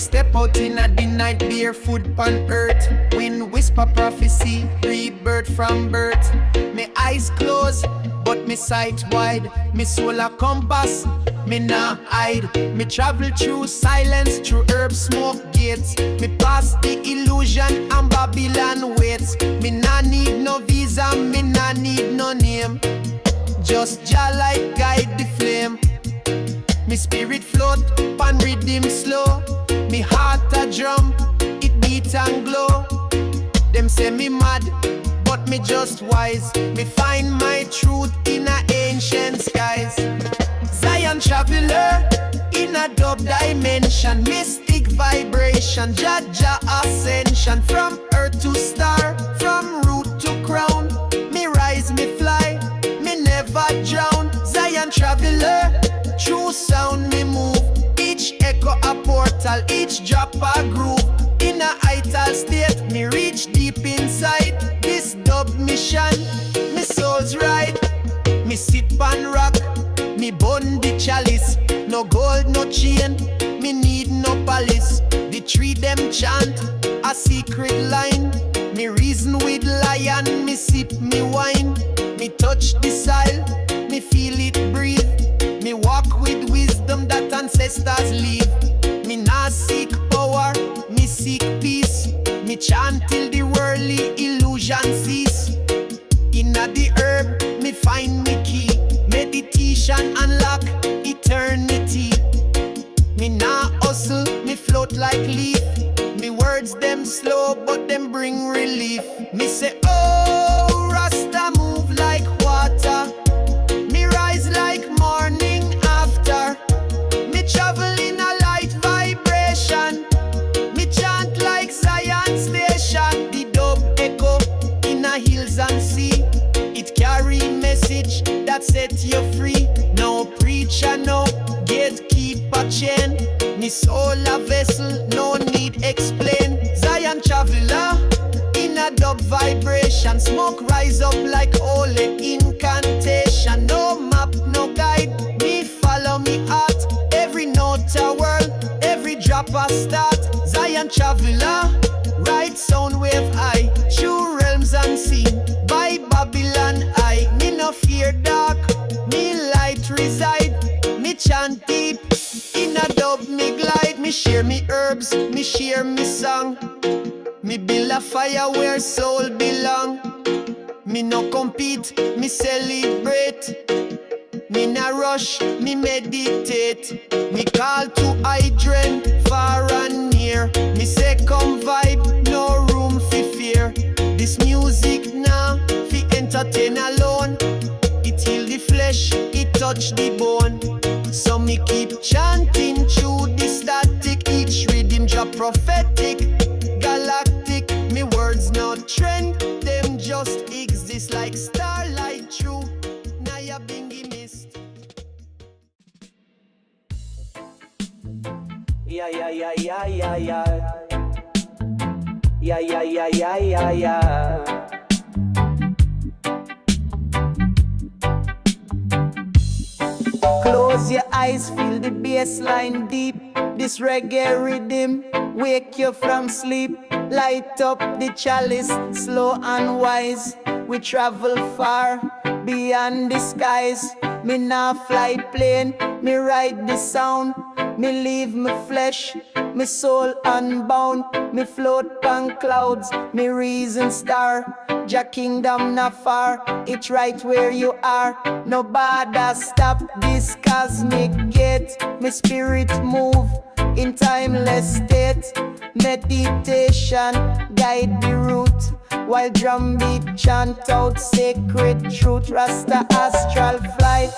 Step out in the night, barefoot on earth. Wind whisper prophecy, rebirth from birth. Me eyes closed, but me sight wide. Me soul a compass, me nah hide. Me travel through silence, through herb smoke gates. Me pass the illusion and Babylon waits. Me nah need no visa, me nah need no name. Just Jah light guide the flame. Me spirit float, pan rhythm slow. Me heart a drum, it beat and glow. Them say me mad, but me just wise. Me find my truth in a ancient skies. Zion traveler, in a dub dimension. Mystic vibration, Jaja ascension. From earth to star, from root to crown. Me rise, me fly, me never drown. Zion traveler, true sound me move. Each echo a portal, each drop a groove. In a ital state, me reach deep inside. This dub mission, me soul's right. Me sit on rock, me bun the chalice. No gold, no chain, me need no palace. The tree them chant, a secret line. Me reason with lion, me sip me wine. Me touch the soil, me feel it breathe. Me walk with wisdom that ancestors leave. Me nah seek power, me seek peace. Me chant till the worldly illusion cease. Inna the herb, me find me key. Meditation unlock eternity. Me nah hustle, me float like leaf. Me words them slow, but them bring relief. Me say, oh, Rasta move like water. Me rise like morning after. Me travel in a light vibration. Me chant like Zion station. The dub echo in a hills and sea. It carry message that set you free. No preacher, no gatekeeper chain. Me soul a vessel, no need explain. Zion traveler in a dub vibration. Smoke rise up like holy incantation. No map, no guide, me follow me heart. Every note a world, every drop a start. Zion traveler, right sound wave high. True realms unseen, by Babylon eye. Me no fear dark, me light reside. Me chant deep, in a dub me glide. Me share me herbs, me share me song. Me build a fire where soul belong. Me no compete, me celebrate. Me na rush, me meditate. Me call to hydrant, far and near. Me say come vibe, no room for fear. This music now, fi entertain alone. It heal the flesh, it touch the bone. So me keep chanting through the static. Each rhythm drop prophetic, galactic. Me words not trend, them just exist like starlight through Naya Bingy mist. Yeah, yeah, yeah, yeah, yeah, yeah. Yeah, yeah, yeah, yeah, yeah, yeah. Close your eyes, feel the bass line deep. This reggae rhythm wake you from sleep. Light up the chalice, slow and wise. We travel far beyond the skies. Me nah fly plane, me ride the sound. Me leave me flesh, me soul unbound. Me float on clouds, me reason star. Jah kingdom not far, it's right where you are. Nobody stop this cosmic gate. Me spirit move in timeless state. Meditation guide the route, while drum beat chant out sacred truth. Rasta astral flight,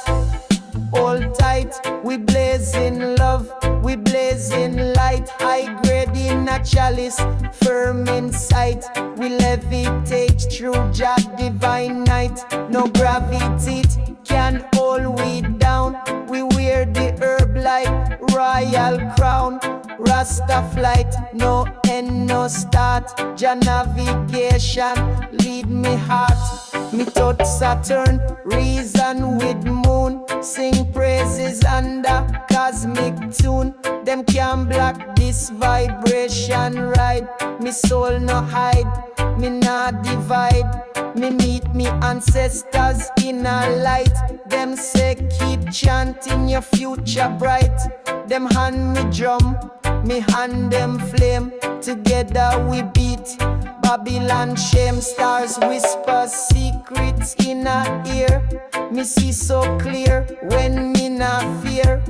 hold tight. We blazing love, we blazing light. High grade in a chalice, firm in sight. We levitate through Jah divine night. No gravity can hold we down. We wear the herb like royal crown. Rasta flight, no end, no start. Jah navigation, lead me heart. Me touch Saturn, reason with moon. Sing praises under cosmic tune. Them can't block this vibration ride. Me soul no hide, me not divide. Me meet me ancestors in a light. Them say keep chanting your future bright. Them hand me drum, me hand them flame. Together we beat Babylon shame. Stars whisper secrets in our ear. Me see so clear when me not fear.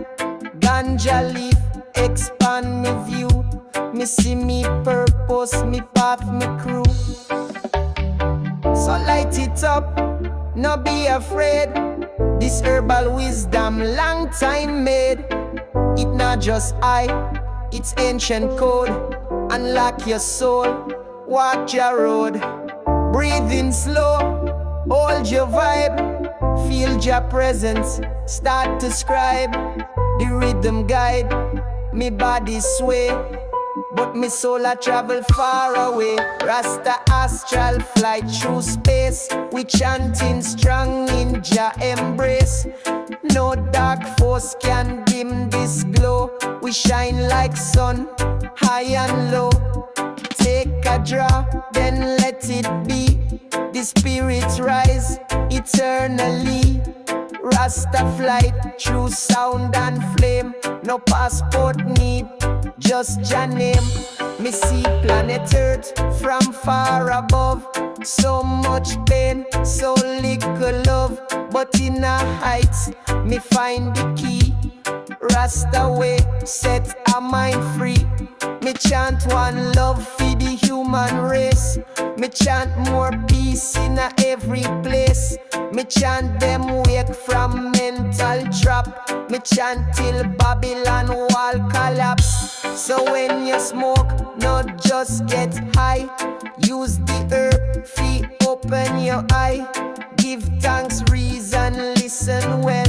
Ganja leaf expand me view. Me see me purpose, me path, me crew. So light it up, no be afraid. This herbal wisdom long time made. It not just I, it's ancient code. Unlock your soul, walk your road. Breathe in slow, hold your vibe. Feel your presence, start to scribe. The rhythm guide, me body sway. But me soul a travel far away. Rasta Astral fly through space. We chanting strong in Jah embrace. No dark force can dim this glow. We shine like sun, high and low. Take a draw, then let it be. The spirits rise eternally. Rasta flight through sound and flame. No passport need, just Jah name. Me see planet Earth from far above. So much pain, so little love. But in a heights, me find the key. Rasta way, set a mind free. Me chant one love for the human race. Me chant more peace in a every place. Me chant them wake from mental trap. Me chant till Babylon wall collapse. So when you smoke, not just get high. Use the herb, fee, open your eye. Give thanks, reason, listen well.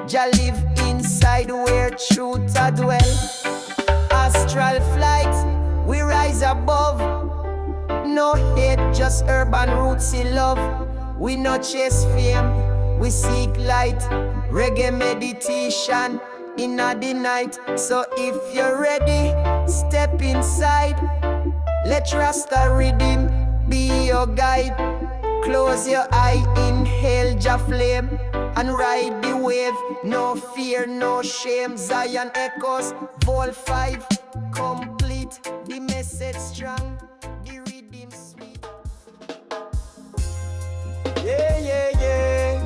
Jah live inside where truth a dwell. Astral flight, we rise above. No hate, just urban roots in love. We no chase fame, we seek light. Reggae meditation in the night. So if you're ready, step inside. Let Rasta rhythm be your guide. Close your eye, inhale Jah flame, and ride the wave. No fear, no shame. Zion echoes, Vol 5 complete. The message strong, the rhythm sweet. Yeah, yeah, yeah.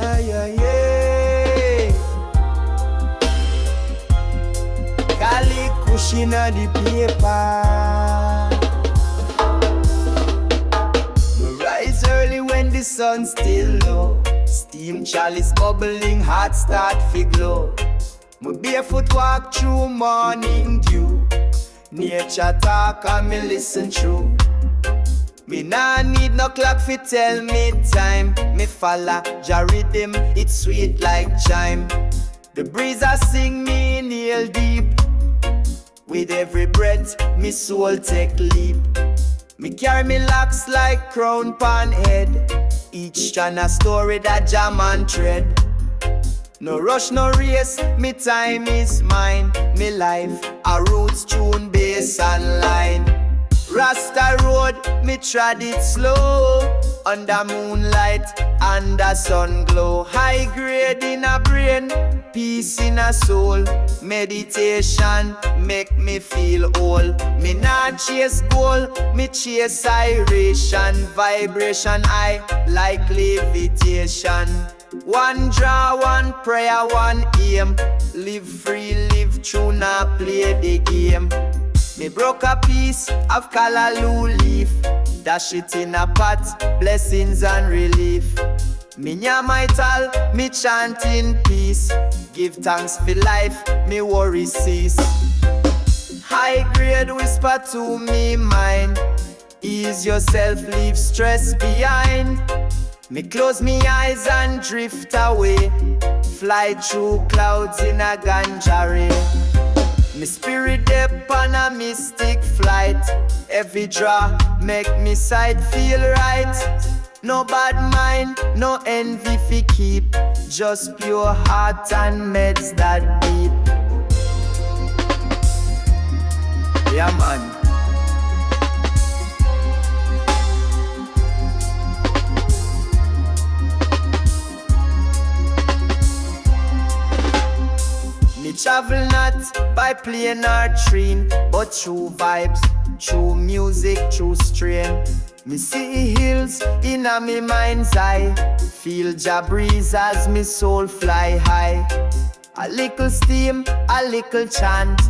Ayayay. Kali kushina the paper. We rise early when the sun's still low. Steam chalice bubbling, heart start fi glow. Me barefoot walk through morning dew. Nature talk and me listen through. Me nah need no clock fi tell me time. Me follow Jah rhythm, it's sweet like chime. The breeze a sing me inhale deep. With every breath, me soul take leap. Me carry me locks like crown pan head. Each strand a story that jam and tread. No rush, no race, me time is mine. Me life, a roots, tune, bass and line. Rasta Road, me trod it slow. Under moonlight, under sun glow. High grade in a brain, peace in a soul. Meditation make me feel whole. Me not chase goal, me chase iration. Vibration high like levitation. One draw, one prayer, one aim. Live free, live true, now play the game. Me broke a piece of callaloo leaf. Dash it in a pot, blessings and relief. Me nyam my tal, me chant in peace. peace. Give thanks for life, me worry cease. High grade whisper to me mind, ease yourself, leave stress behind. Me close me eyes and drift away, fly through clouds in a ganja ray. Me spirit up on a mystic flight, every draw make me sight feel right. No bad mind, no envy fi keep, just pure heart and meds that deep. Yeah man. Me travel not by plane or train, but through vibes, through music, through strain. Me see hills in a me mind's eye, feel ja breeze as me soul fly high. A little steam, a little chant,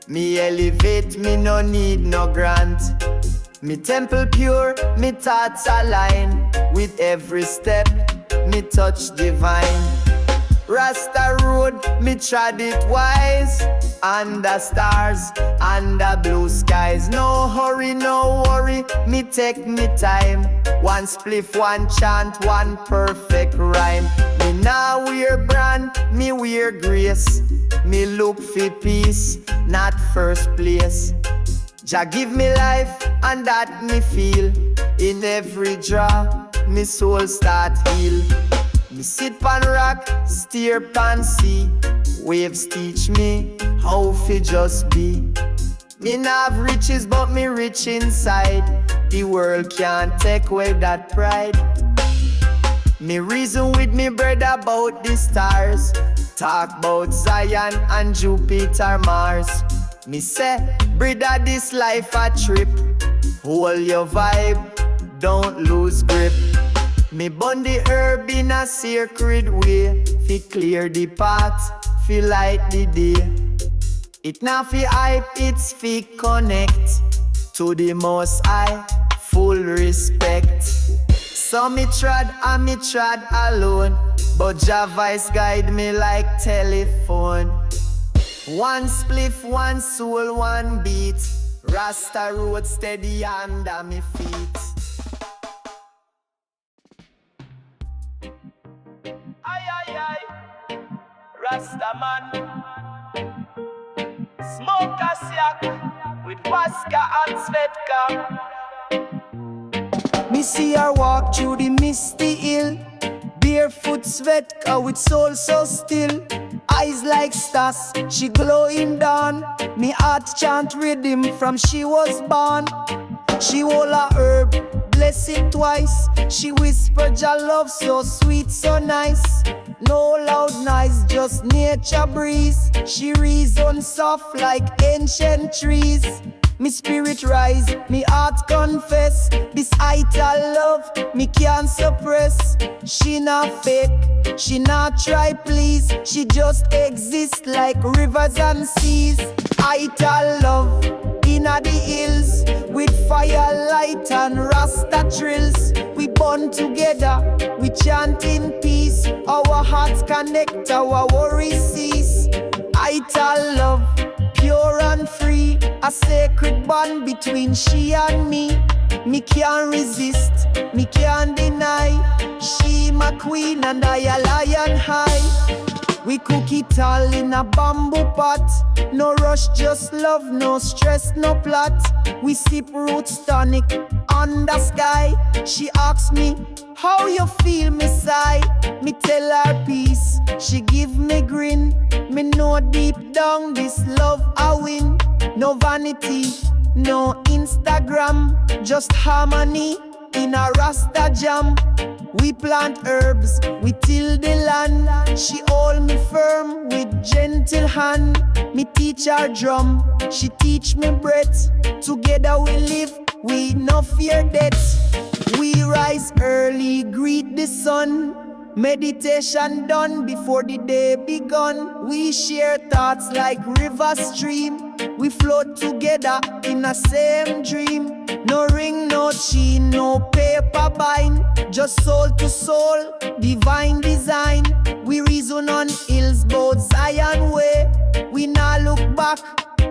me elevate, me no need no grant. Me temple pure, me thoughts align, with every step, me touch divine. Rasta Road, me trod it wise, under stars, under blue skies. No hurry, no worry, me take me time. One spliff, one chant, one perfect rhyme. Me now wear brand, me wear grace. Me look for peace, not first place. Jah give me life, and that me feel. In every draw, me soul start heal. Me sit pan rock, steer pan sea. Waves teach me how fi just be. Me nah have riches, but me rich inside. The world can't take away that pride. Me reason with me brother about the stars, talk about Zion and Jupiter, Mars. Me say, brother, this life a trip. Hold your vibe, don't lose grip. Me burn the herb in a sacred way, fi clear the path, fi light the day. It not fi hype, it's fi connect to the Most High, full respect. So me trod and me trod alone, but Jah voice guide me like telephone. One spliff, one soul, one beat. Rasta Road steady under me feet. Ayayay Rastaman Smoke kosyak with Whaska and Svetka. Me see her walk through the misty hill, barefoot Svetka with soul so still. Eyes like stars, she glowing down. Me heart chant rhythm from she was born. She hold a herb, bless it twice. She whisper Jah love so sweet, so nice. No loud noise, just nature breeze. She reason soft like ancient trees. Me spirit rise, me heart confess. This ital love, me can't suppress. She not fake, she not try please. She just exist like rivers and seas. Ital love, inna the hills, with fire, light and Rasta trills. We burn together, we chant in peace. Our hearts connect, our worries cease. Ital love, pure and free, a sacred bond between she and me. Me can't resist, me can't deny. She my queen and I a lion high. We cook it all in a bamboo pot. No rush, just love, no stress, no plot. We sip roots tonic on the sky. She asks me, how you feel, me sigh. Me tell her peace, she give me grin. Me know deep down this love I win. No vanity, no Instagram, just harmony in a Rasta jam. We plant herbs, we till the land. She hold me firm with gentle hand. Me teach her drum, she teach me breath. Together we live, we no fear death. We rise early, greet the sun. Meditation done before the day begun. We share thoughts like river stream. We float together in a same dream. No ring, no chain, no paper bind. Just soul to soul, divine design. We We reason on hills, both Zion way. We nah look back,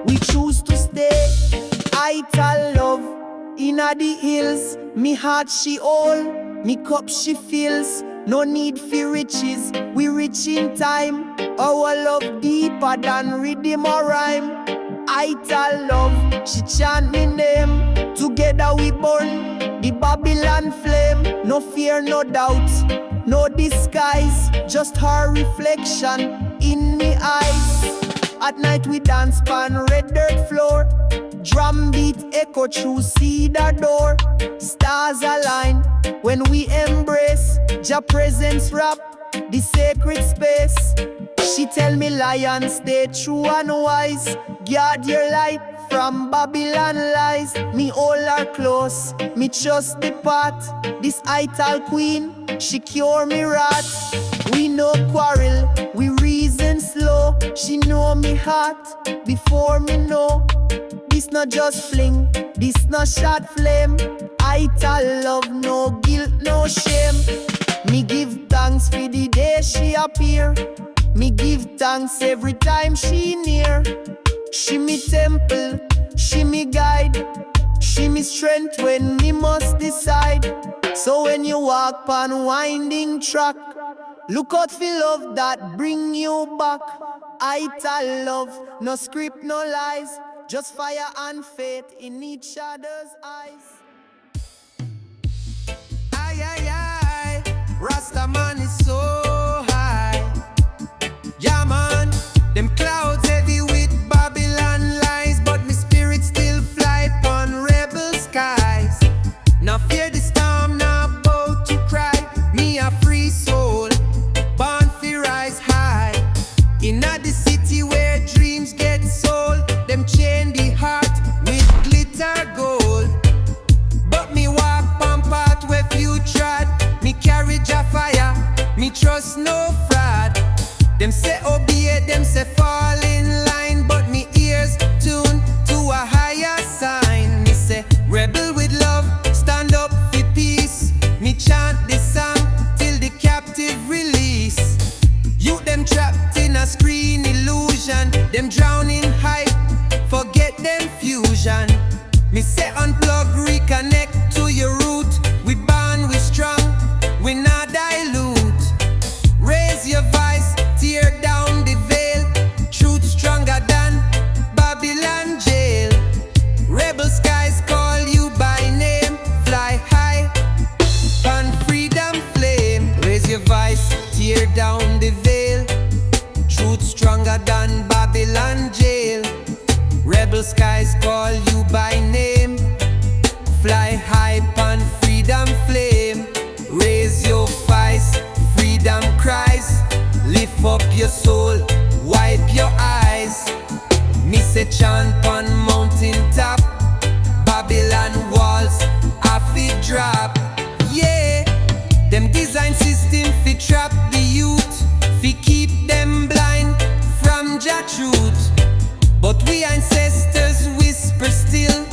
we choose to stay. I tell love, inna the hills. Me heart she all, me cup she fills. No need for riches, we rich in time. Our love deeper than rhythm or rhyme. I tell love, she chant me name. Together we burn the Babylon flame. No fear, no doubt, no disguise. Just her reflection in me eyes. At night we dance pan red dirt floor. Drum beat echo through cedar door. Stars align when we embrace. Jah presence wrap the sacred space. She tell me lion stay true and wise. Guard your light from Babylon lies. Me hold her close, me trust the path. This ital queen, she cure me wrath. We no quarrel, we reason slow. She know me heart before me know. This not just fling, this not short flame. I tell love, no guilt, no shame. Me give thanks for the day she appear. Me give thanks every time she near. She me temple, she me guide. She me strength when me must decide. So when you walk on winding track, look out for love that bring you back. I tell love, no script, no lies. Just fire and faith in each other's eyes. Ayayay, Rastaman is so high. Yeah man, them clouds heavy with Babylon lies, but me spirit still fly on rebel skies. Now fear the storm, now bow to cry. Me a free soul, born to rise high. Inna the city where dreams get sold, them chain the heart with glitter gold. But me walk on path where few trod. Me carry a fire, me trust no fraud. Them say obey, them say fall in line, but me ears tuned to a higher sign. Me say rebel with love, stand up for peace. Me chant this song till the captive release. You them trapped in a screen illusion, them drown in hype, forget them fusion. Me say unplug, reconnect to your root. We bond, we strong, we not dilute. Raise your voice, tear down the veil. Truth stronger than Babylon jail. Rebel skies call you by name. Fly high on freedom flame. Raise your voice, tear down the veil. Truth stronger than Babylon jail. Rebel skies call you by name. Fly high on freedom flame. Raise your voice, freedom cries. Lift up your soul, wipe your eyes. Me say chant on mountain top. Babylon walls, half it drop. Yeah, them design system fi trap the youth, fi keep them blind from Jah truth. But we ancestors whisper still.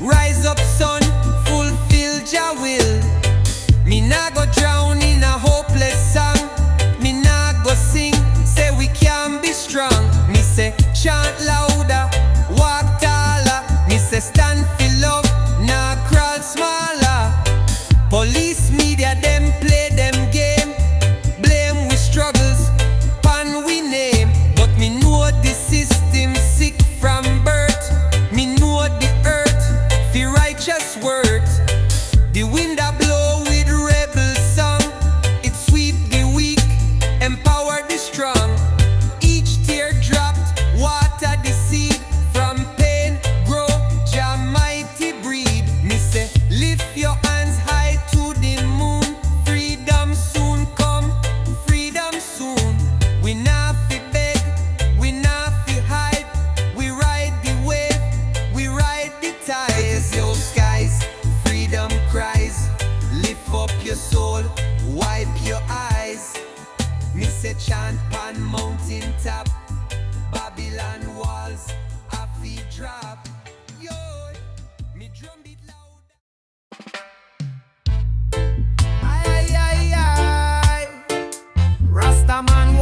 Rise up son, fulfill Jah will. Me nah go drown in a hopeless song. Me nah go sing, say we can be strong. Me say chant louder, walk taller. Me say stand for love, nah crawl smaller. Police media them play them game. Blame we struggles, pan we name. But me know the system sick from birth. Me know the earth, the righteous word. The wind a blow with rebel song. It sweep the weak, empower the strong. Each tear dropped, water the seed. From pain grow Jah mighty breed. Me say lift your hands high to the moon. Freedom soon come, freedom soon. We not fi beg, we not fi hide. We ride the wave, we ride the tide. Raise your skies, freedom cries. Lift up your soul, wipe your eyes. Me say chant pan mountain top. Babylon walls, a feet drop. Yo, me drum beat loud. Ay, ay, ay, ay. Rastaman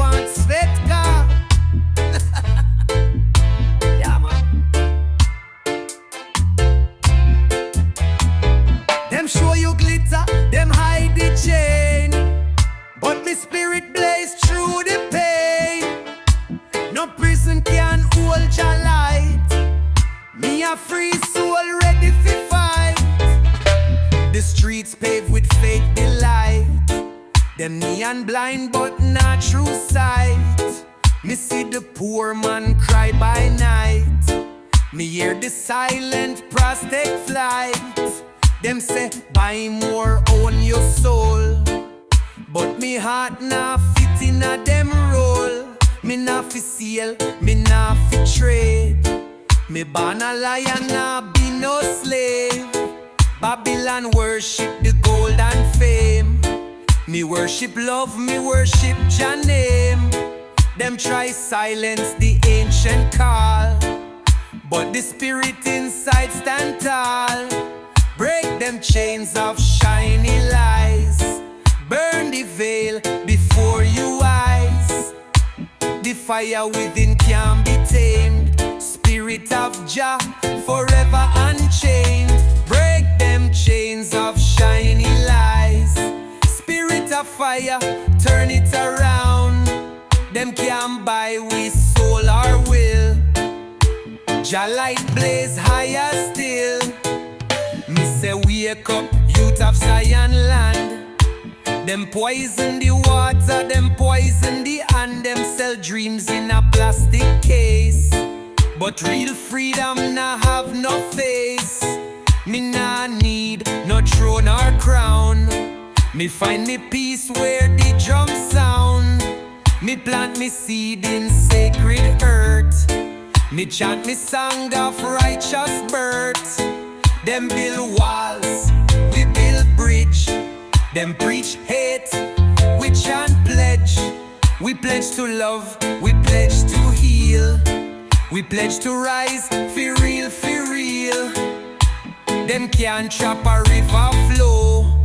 streets paved with fake delight. Them neon blind but not true sight. Me see the poor man cry by night. Me hear the silent prospect flight. Them say buy more, own your soul. But me heart nah fit in a them role. Me nah fi seal, me nah fi trade. Me born a lion, nah be no slave. Babylon worship the gold and fame. Me worship love, me worship Jah name. Them try silence the ancient call, but the spirit inside stand tall. Break them chains of shiny lies. Burn the veil before your eyes. The fire within can't be tamed. Spirit of Jah forever unchained. Break them chains of shiny lies. Spirit of fire, turn it around. Them can't buy with soul or will. Jah light blaze higher still. Me say wake up, youth of Zion land. Them poison the water, them poison the hand. Them sell dreams in a plastic case, but real freedom nah have no face. Me nah need no throne or crown. Me find me peace where the drums sound. Me plant me seed in sacred earth. Me chant me song of righteous birth. Them build walls, we build bridge. Them preach hate, we chant pledge. We pledge to love, we pledge to heal. We pledge to rise, for real, for real. Them can't trap a river flow.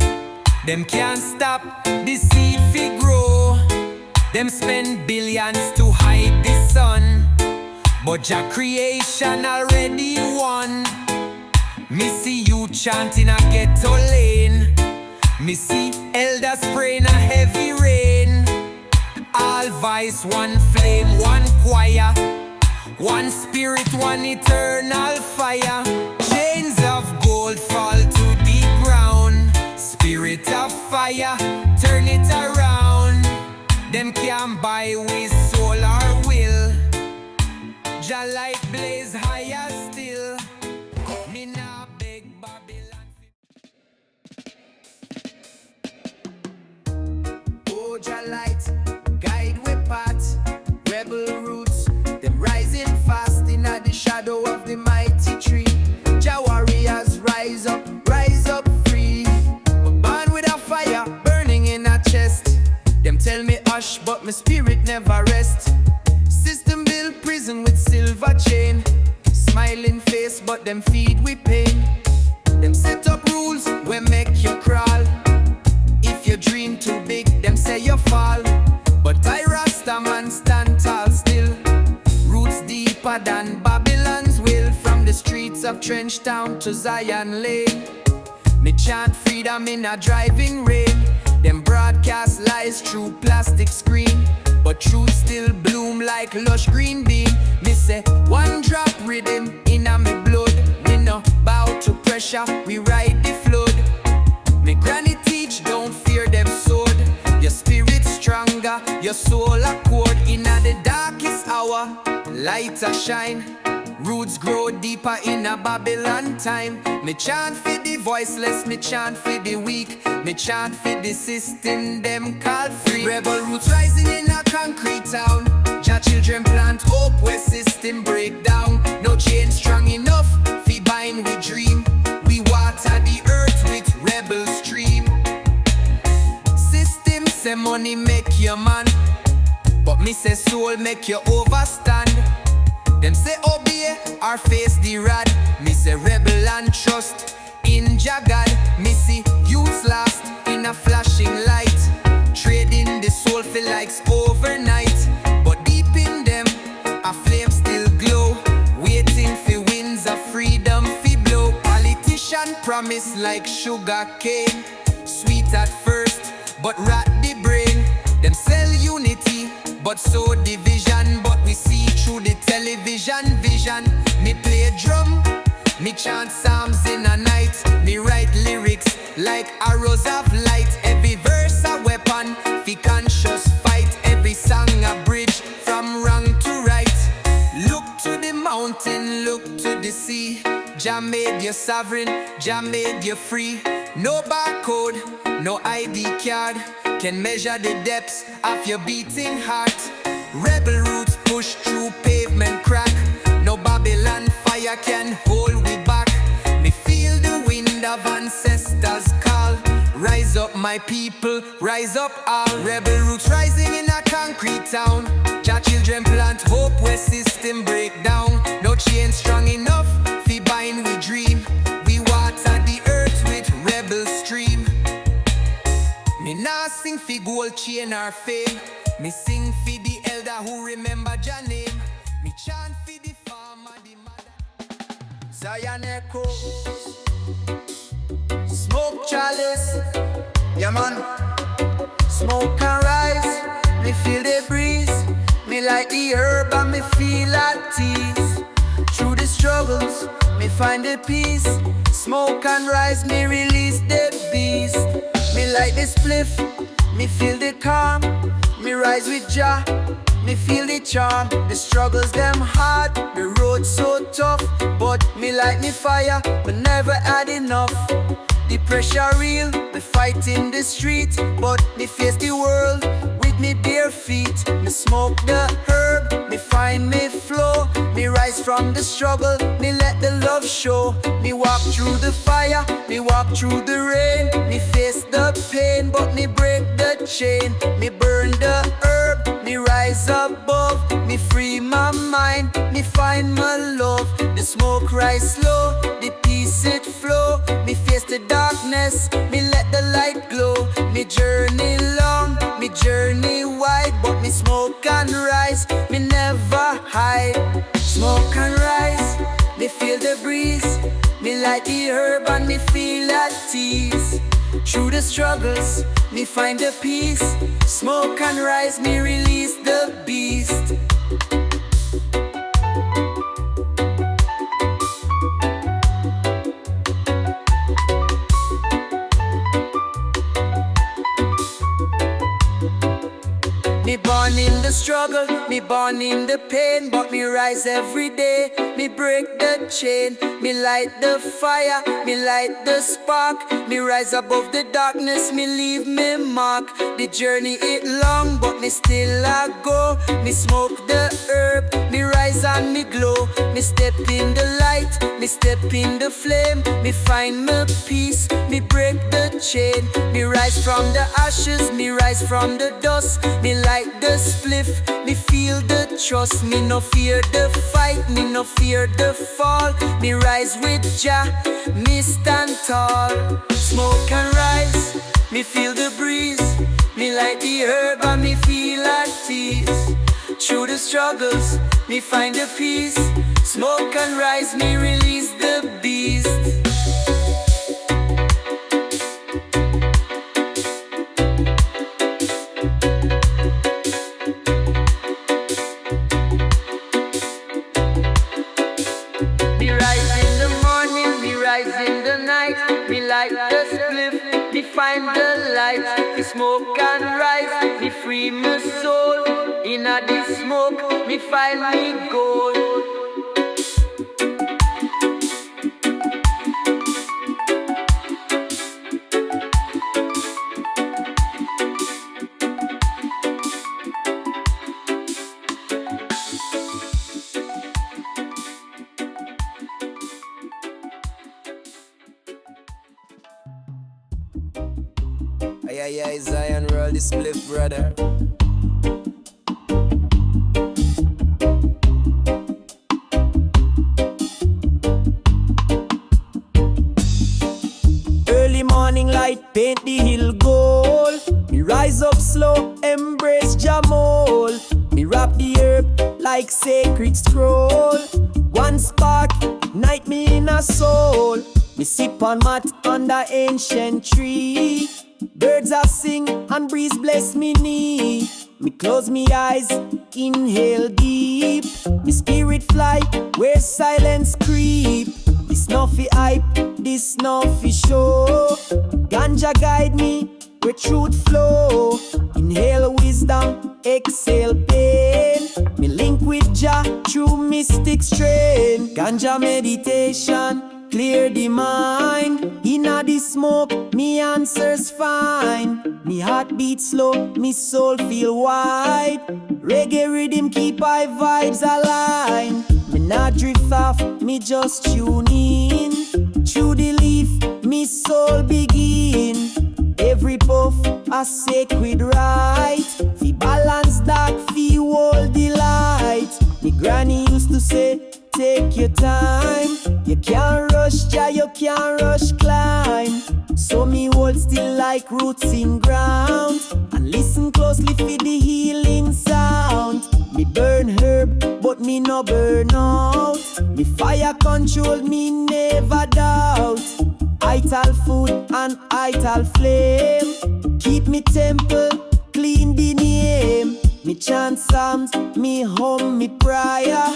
Them can't stop the seed fi grow. Them spend billions to hide the sun, but Jah creation already won. Me see you chanting a ghetto lane. Me see elders praying a heavy rain. All voice, one flame, one choir. One spirit, one eternal fire. Chains of gold fall to the ground. Spirit of fire, turn it around. Them can't buy with soul or will. Jah light blaze higher still. Me nah beg Babylon. Oh, Jah light, guide we path. Rebel roots, them rising fast in the shadow of the mighty tree. Jah warriors rise up free. But born with a fire burning in a chest. Them tell me hush, but my spirit never rest. System build prison with silver chain. Smiling face, but them feed with pain. Them set up rules where make you crawl. If you dream too big, them say you fall. But I Rastaman stand tall still. Roots deeper than Babylon's will. From the streets of Trench Town to Zion Lane. Me chant freedom in a driving rain. Them broadcast lies through plastic screen, but truth still bloom like lush green bean. Me say one drop rhythm in a me blood. We no bow to pressure, we ride the flood. Me granny teach, don't fear them sword. Your spirit stronger, your soul accord. In a the darkest hour, light a shine. Roots grow deeper in a Babylon time. Me chant for the voiceless, me chant for the weak. Me chant for the system, them called free. Rebel roots rising in a concrete town. Jah children plant hope where system break down. No chain strong enough, fi bind we dream. We water the earth with rebel stream. System say money make you man, but me say soul make you overstand. Them say obey or face the rod. Me say rebel and trust in Jah God. Me see youths lost in a flashing light, trading the soul for likes overnight. But deep in them, a flame still glow, waiting for winds of freedom fi blow. Politician promise like sugar cane, sweet at first, but rot the brain. Them sell unity, but sow division. But we see through the television vision. Me play drum, me chant psalms in a night. Me Me write lyrics like arrows of light. Every verse a weapon, fi conscious fight. Every song a bridge from wrong to right. Look to the mountain, look to the sea. Jah made you sovereign, Jah made you free. No barcode, no ID card can measure the depths of your beating heart. Rebel roots push through pavement crack. No Babylon fire can hold we back. Me feel the wind of ancestors call. Rise up my people, rise up all. Rebel roots rising in a concrete town. Jah children plant hope where system break down. No chain strong enough, fi bind we dream. We water the earth with rebel stream. Me nah sing fi gold chain or fame. Me sing fi the elder who remember Jah name. Me chant fi the farmer, the mother. Zion echoes, smoke chalice, yeah man. Smoke can rise, me feel the breeze. Me like the herb and me feel at ease. Through the struggles, me find the peace. Smoke can rise, me release the beast. Me like the spliff, me feel the calm. Me rise with Jah, me feel the charm. The struggles them hard, the road so tough. But me like me fire, but never had enough. The pressure real, me fight in the street. But me face the world with me bare feet. Me smoke the herb, me find me flow. Me rise from the struggle, me let the love show. Me walk through the fire, me walk through the rain. Me face the pain, but me break the chain. Me burn the herb, me rise above. Me free my mind, me find my love. The smoke rise slow, the peace it flow. Me face the darkness, me let the light glow. Me journey long, me journey wide. But me smoke and rise, me never hide. Smoke and rise, me feel the breeze. Me like the herb and me feel at ease. Through the struggles, me find the peace. Smoke and rise, me release the beast. Me born in the struggle, me born in the pain. But me rise every day, me break the chain. Me light the fire, me light the spark. Me rise above the darkness, me leave me mark. The journey it long, but me still a go. Me smoke the herb, me rise and me glow. Me step in the light, me step in the flame. Me find my peace, me break the chain. Me rise from the ashes, me rise from the dust. Me light the spliff, me feel the trust. Me no fear the fight, me no fear the fall. Me rise with Jah, me stand tall. Smoke and rise, me feel the breeze. Me like the herb and me feel at ease. Through the struggles, me find the peace. Smoke and rise, me release the beast. In the night, me light the spliff, me find the light, me smoke and rise, me free my soul. In a the smoke, me find me gold. Ayayay Zion, roll the spliff, brother. Early morning light paint the hill gold. Me rise up slow, embrace Jamol. Me wrap the herb like sacred scroll. One spark, ignite me in a soul. Me sip on mat under ancient tree. Birds are sing and breeze bless me knee. Me close me eyes, inhale deep. Me spirit fly where silence creep. Me This nuffy hype, this nuffy show. Ganja guide me where truth flow. Inhale wisdom, exhale pain. Me link with Jah through mystic strain. Ganja meditation, clear the mind. Inna the smoke, me answers fine. Me heart beat slow, me soul feel wide. Reggae rhythm keep my vibes aligned. Me not drift off, me just tune in. Through the leaf, me soul begin. Every puff a sacred right. Fi balance dark, fi hold the light. Me granny used to say, take your time. You can't rush Jah, you can't rush climb. So me hold still like roots in ground. And listen closely for the healing sound. Me burn herb, but me no burn out. Me fire control, me never doubt. Ital food and ital flame. Keep me temple, clean the name. Me chant psalms, me hum me prayer.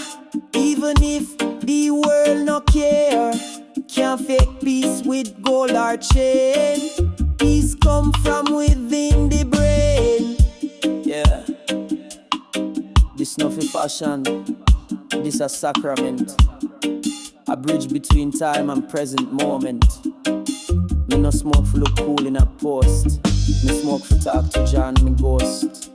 Even if the world no care, can't fake peace with gold or chain. Peace come from within the brain. Yeah. This nothing fashion, this a sacrament. A bridge between time and present moment. Me no smoke for look cool in a post. Me smoke for talk to John, me ghost.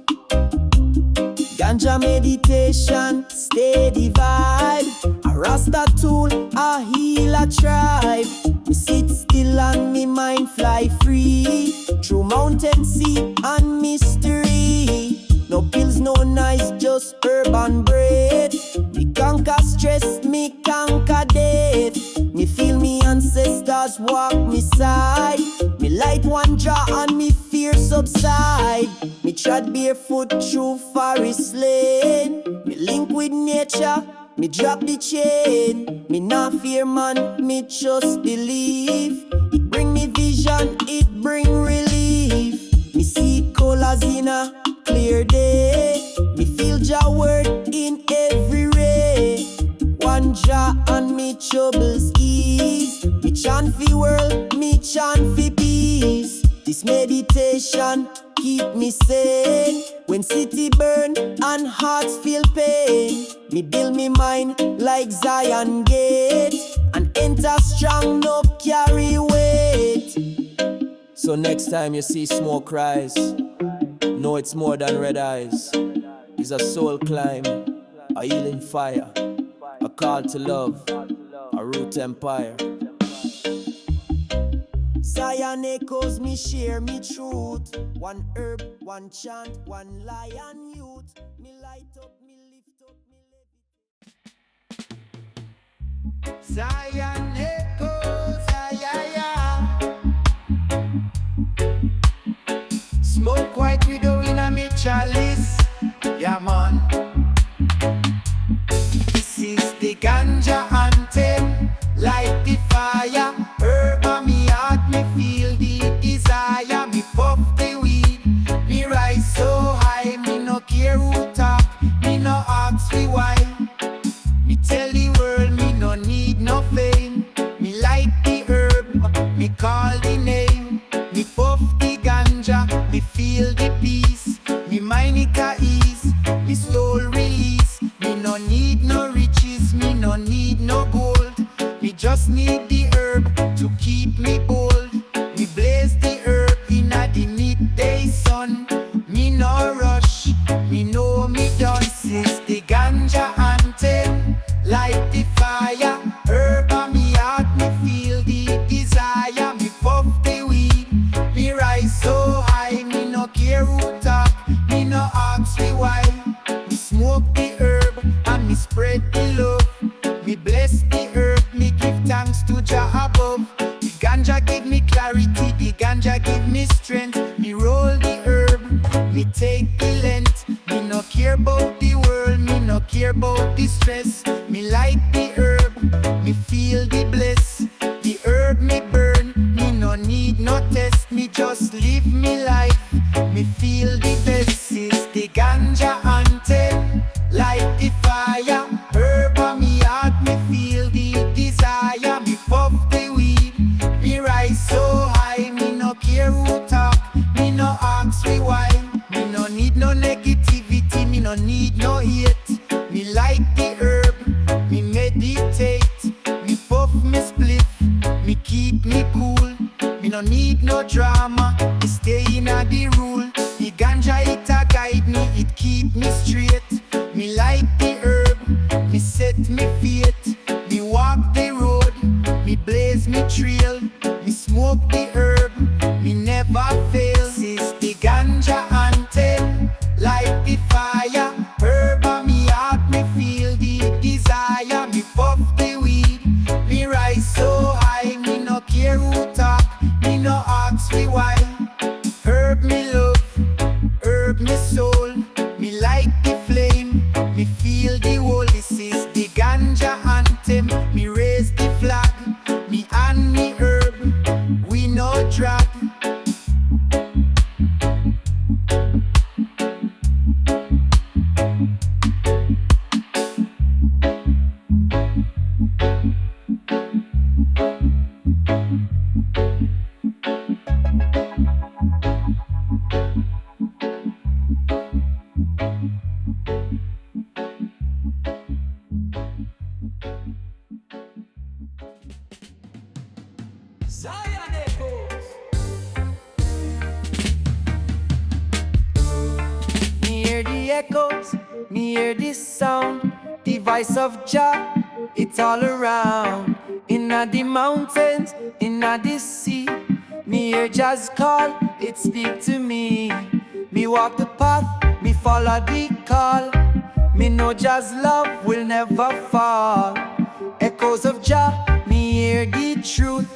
Ganja meditation, steady vibe. A Rasta tool, a healer tribe. Me sit still and me mind fly free. Through mountain, sea and mystery. No pills, no nice, just herb and bread. Me conquer stress, me conquer death. Me feel me ancestors walk me side. Me light one jaw and me fear subside. Me trod barefoot through forest lane. Me link with nature, me drop the chain. Me not fear man, me just believe. It bring me vision, it bring relief. Me see colors in a clear day. Me feel Jah word in every ray. One Jah and me troubles ease. Me chant fi world, me chant fi peace. This meditation keep me sane. When city burn and hearts feel pain, me build me mind like Zion gate. And enter strong, no carry weight. So next time you see smoke rise, know it's more than red eyes. It's a soul climb, a healing fire, a call to love, a root empire. Zion echoes me, share me truth. One herb, one chant, one lion youth. Me light up, me lift up, me lift. Zion echoes, ayayay. Smoke white widow in a me chalice. Yeah man. This is the Ganja Anthem. Light the fire. Herb on me heart, me feel the desire. Me puff the weed, me rise so high. Me no care who talk, me no ask me why. Me tell the world me no need no fame. Me light the herb, me call the name. Me puff the ganja, me feel the peace. Me mind it at ease, me soul release. Me no need no riches, me no need no gold. Me just need the herb to keep me bold. Me blaze the herb in a the midday sun. Me no rush, me know me done. Since the Ganja Anthem, light the fire. Herb on me heart, me feel the desire. Me puff the weed, me rise so high. Me no care who talk, me no ask me why. Me smoke the herb and me spread the love. Me bless the herb, me give thanks to Jah above. The ganja give me clarity, the ganja give me strength. Me roll the herb, me take the length. Me no care about the world, me no care about the stress. Me light the herb, me feel the bliss. The herb me burn, me no need no test. Me just live me life, me feel the best. It's the Ganja Anthem, light the fire. Herb on me heart, me feel the desire. Me a the rule. The ganja it a guide me, it keep me straight. Me like the herb, me set me fate. Me walk the road, me blaze me trail. Me smoke the herb, me never fail. This is the ganja anthem, like the fire. Herb on me heart, me feel the desire. Me puff the weed, me rise so high. Me no care who talk, me no ask me why. Herb me love, herb me soul. Me like the flame, me feel the whole. This is the ganja anthem. Me raise the flag, me and me herb, we no drag. Me hear the echoes, me hear the sound, the voice of Jah, it's all around. Inna the mountains, inna the sea, me hear Jah's call, it speak to me. Me walk the path, me follow the call. Me know Jah's love will never fall. Echoes of Jah, me hear the truth.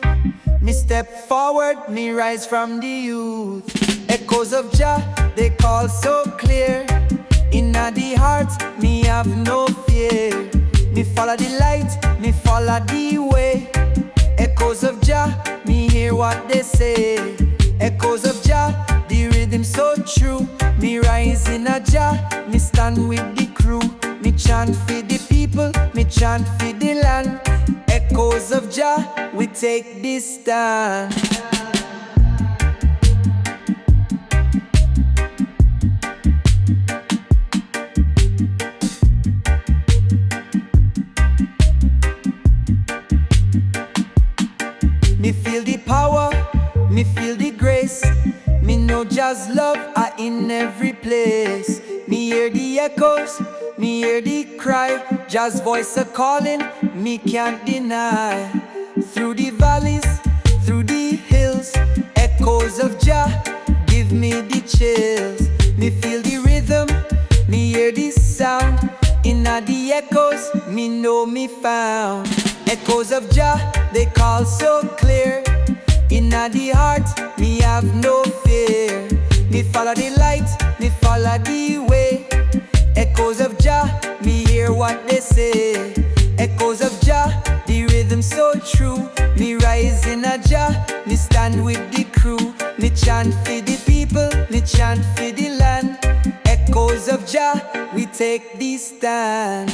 Me step forward, me rise from the youth. Echoes of Jah, they call so clear. Inna the heart, me have no fear. Me follow the light, me follow the way. Echoes of Jah, me hear what they say. Echoes of Jah, the rhythm so true. Me rise in a Jah, me stand with the crew. Me chant for the people, me chant for the land. Echoes of Jah, we take this stand. Me feel the power, me feel the grace. Me know Jah's love are in every place. Me hear the echoes, me hear the cry. Jah's voice a calling, me can't deny. Through the valleys, through the hills, echoes of Jah give me the chills. Me feel the rhythm, me hear the sound. Inna the echoes, me know me found. Echoes of Jah, they call so clear. Inna the heart, me have no fear. Me follow the light, me follow the way. Echoes of Jah, me hear what they say. Echoes of Jah, the rhythm so true. Me rise in a Jah, me stand with the crew. Me chant for the people, me chant for the land. Echoes of Jah, we take the stand.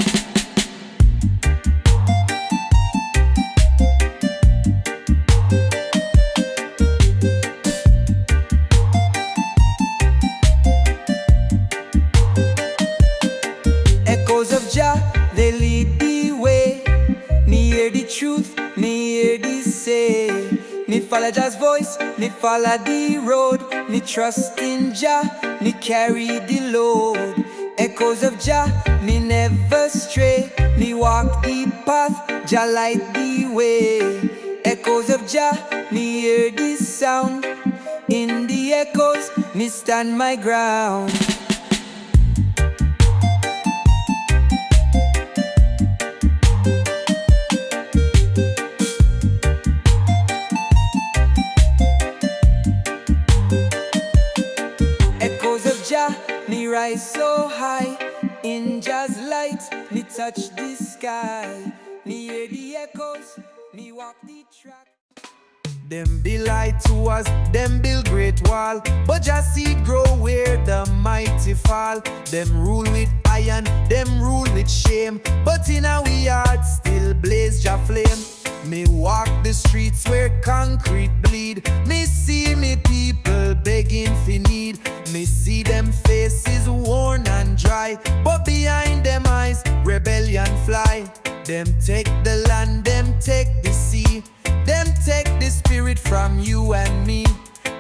Echoes of Jah, they lead the way. Me hear the truth, me hear the say. Me follow Jah's voice, me follow the road. Me trust in Jah, me carry the load. Echoes of Jah, me never stray. Me walk the path, Jah light the way. Echoes of Jah, me hear the sound. In the echoes, me stand my ground. Me rise so high, in Jah's light, me touch the sky. Me hear the echoes, me walk the track. Them build light to us, them build great wall, but just seed grow where the mighty fall. Them rule with iron, them rule with shame, but in our heart still blaze Jah flame. Me walk the streets where concrete bleed. Me see me people begging for need. Me see them faces worn and dry, but behind them eyes rebellion fly. Them take the land, them take the sea. Them take the spirit from you and me.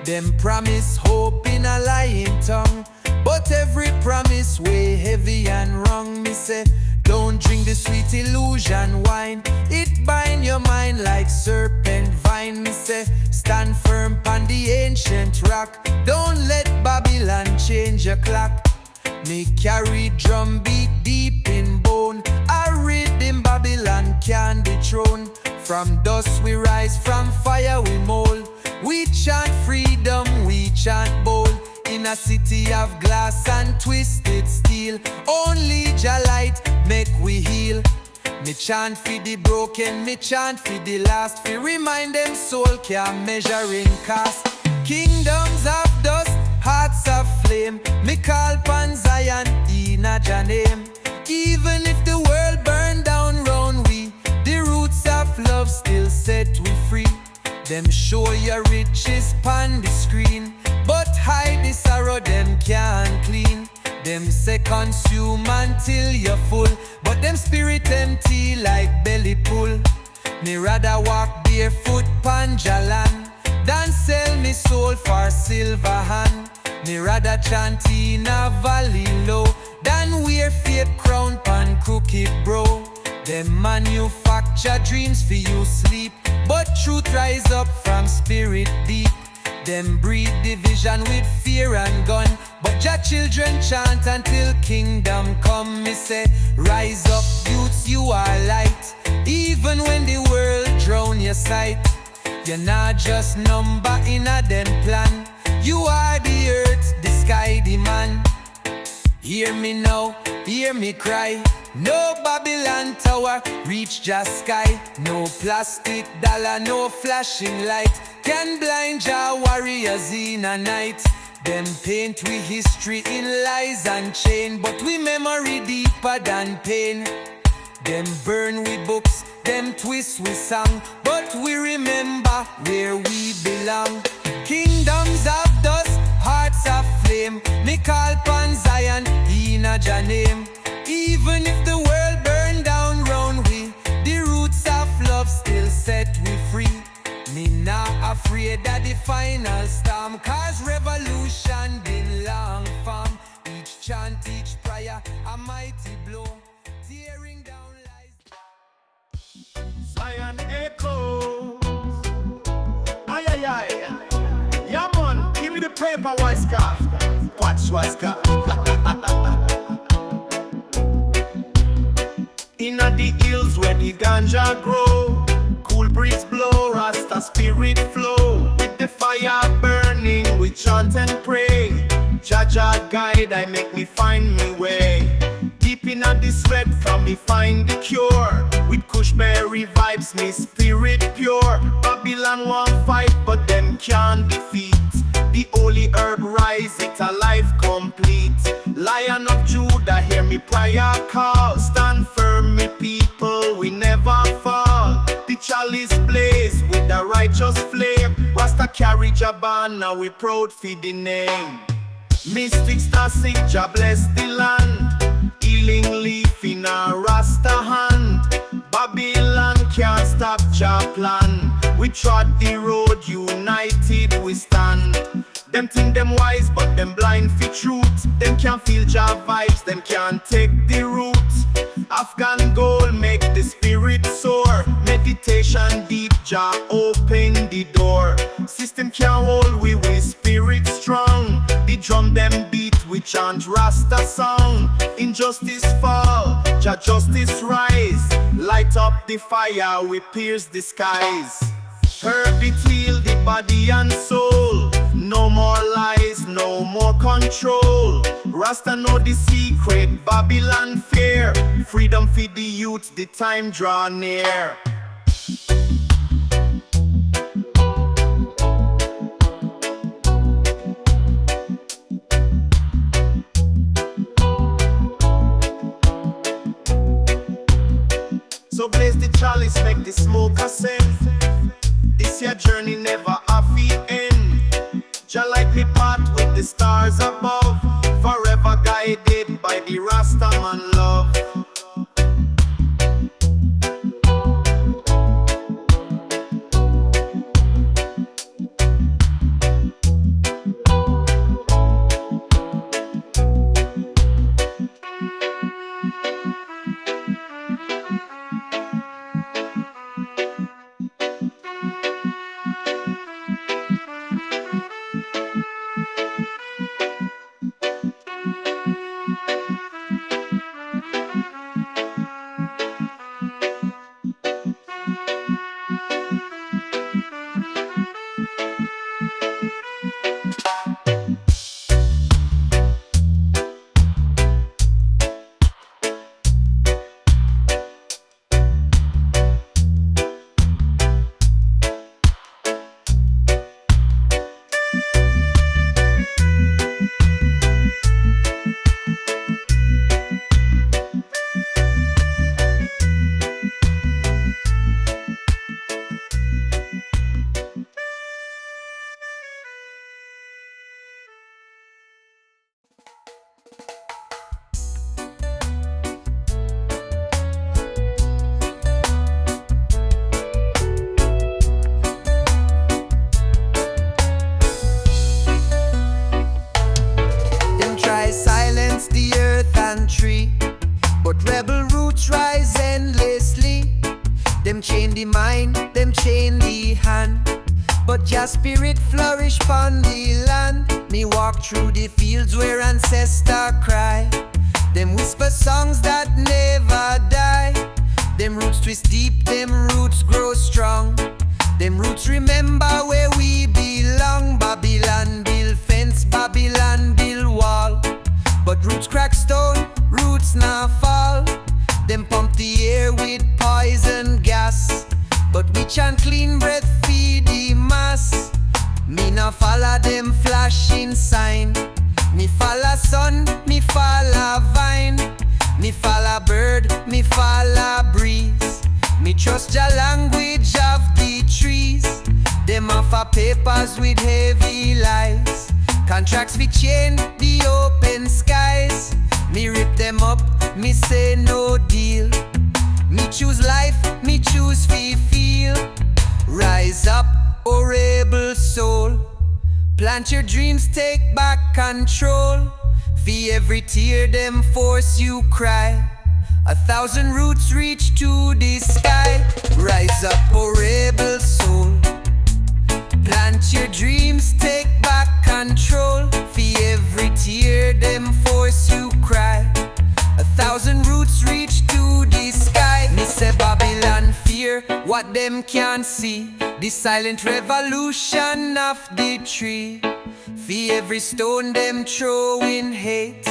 Them Them promise hope in a lying tongue, but every promise way heavy and wrong. Me say, don't drink the sweet illusion wine, it bind your mind like serpent vine. Me say, stand firm on the ancient rock, don't let Babylon change your clock. Me carry drum beat deep in bone, a rhythm Babylon can't dethrone. From dust we rise, from fire we mold. We chant freedom, we chant bold. In a city of glass and twisted steel, only Jah light make we heal. Me chant for the broken, me chant for the last, fi remind them soul can't measure in cost. Kingdoms of dust, hearts of flame, me call pan Zion in a Jah name. Even if the world burn down round we, the roots of love still set we free. Them show your riches pon the screen, but hide the sorrow them can't clean. Them say consume until you're full, but them spirit empty like belly pull. Me rather walk barefoot pon Jah land than sell me soul for silver hand. Me rather chant in a valley low than wear fake crown pon crooked bro. Them manufacture dreams for you sleep, but truth rise up from spirit deep. Them breed division with fear and gun, but Jah children chant until kingdom come. Me say, rise up youths, you are light. Even when the world drown your sight, you're not just number in a them plan. You are the earth, the sky, the man. Hear me now, hear me cry. No Babylon tower reach just sky. No plastic dollar, no flashing light can blind Jah warriors in a night. Them paint we history in lies and chain, but we memory deeper than pain. Them burn with books, them twist with song, but we remember where we belong. Kingdoms of dust, hearts of flame, me call pan Zion in a Jah name. Even if the world burn down round we, the roots of love still set we free. Me not afraid of the final storm, cause revolution been long form. Each chant, each prayer, a mighty blow, tearing down lies. Zion echoes. Ayayay. Yeah man, give me the paper, Whaska. Watch Whaska. Inna the hills where the ganja grow, cool breeze blow, Rasta spirit flow. With the fire burning, we chant and pray. Jah Jah guide, I make me find me way. Deep inna the sweat from me find the cure. With kushberry vibes, me spirit pure. Babylon won't fight, but them can't defeat. The holy herb rise, it a life complete. Lion of Judah, hear me prayer call. Stand firm, me people, we never fall. The chalice blaze with the righteous flame. Rasta carry Jaban, now we proud for the name. Mystic star sick, Jah bless the land. Healing leaf in a Rasta hand. Babylon can't stop Jah plan. We trod the road, united we stand. Them think them wise, but them blind for truth. Them can't feel Jah vibes, them can't take the root. Afghan gold make the spirit soar. Meditation deep, Jah open the door. System can't hold we spirit strong. The drum them beat, we chant Rasta song. Injustice fall, Jah justice rise. Light up the fire, we pierce the skies. Herb it heal the body and soul. No more lies, no more control. Rasta know the secret, Babylon fear. Freedom for the youth, the time draw near. So blaze the chalice, make the smoke ascend. This your journey never a fi end. Jah light me path with the stars above, forever guided by the Rastaman love. tree. But rebel roots rise endlessly. Them chain the mind, them chain the hand, but your spirit flourish pon the land. Me walk through the fields where ancestors cry. Them whisper songs that never die. Them roots twist deep, them roots grow strong. Them roots remember where we belong. Babylon build fence, Babylon build wall, but roots crack stone, roots now fall. Them pump the air with poison gas, but we chant clean breath feed the mass. Me nah follow them flashing sign. Me follow sun, me follow vine. Me follow bird, me follow breeze. Me trust the language of the trees. Them offer papers with heavy lies. Contracts we chain the open skies. Me rip them up, me say no deal. Me choose life, me choose fi feel. Rise up, oh rebel soul. Plant your dreams, take back control. For every tear them force you cry, 1,000 roots reach to the sky. Rise up, oh rebel soul. Plant your dreams, take back control. For every tear them force you cry, 1,000 roots reach to the sky. Me say Babylon fear what them can't see, the silent revolution of the tree. For every stone them throwing hate,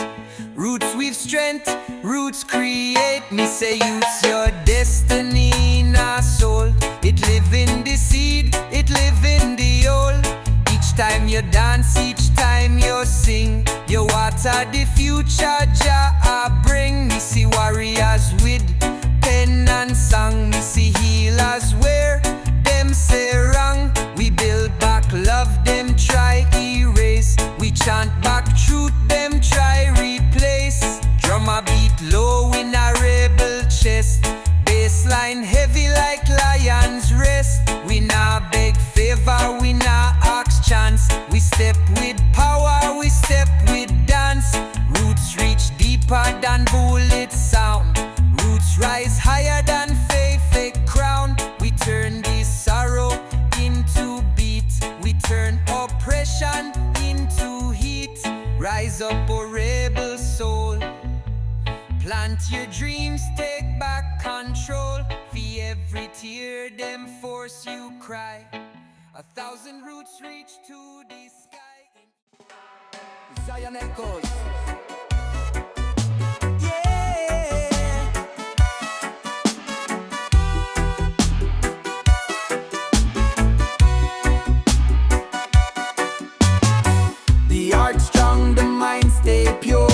roots weave strength, roots create. Me say use your destiny in our soul. It live in the seed, it live in the old. Each time you dance, each time you sing, you water the future Jah bring. Me see warriors with pen and song. Me see healers where them say wrong. We build back love, them try erase. We chant back truth, them try replace. Drummer beat low in a rebel chest, bassline heavy like lion's rest. We nah beg favor, we nah ask chance. We step with power, we step with dance. Roots reach deeper than bullet sound. Roots rise higher than faith crown. We turn this sorrow into beat. We turn oppression into heat. Rise up, oh rebel soul. Plant your dreams, take back control. For every tear them force you cry, 1,000 roots reach to the sky. Zion echoes. The heart strong, the mind stay pure.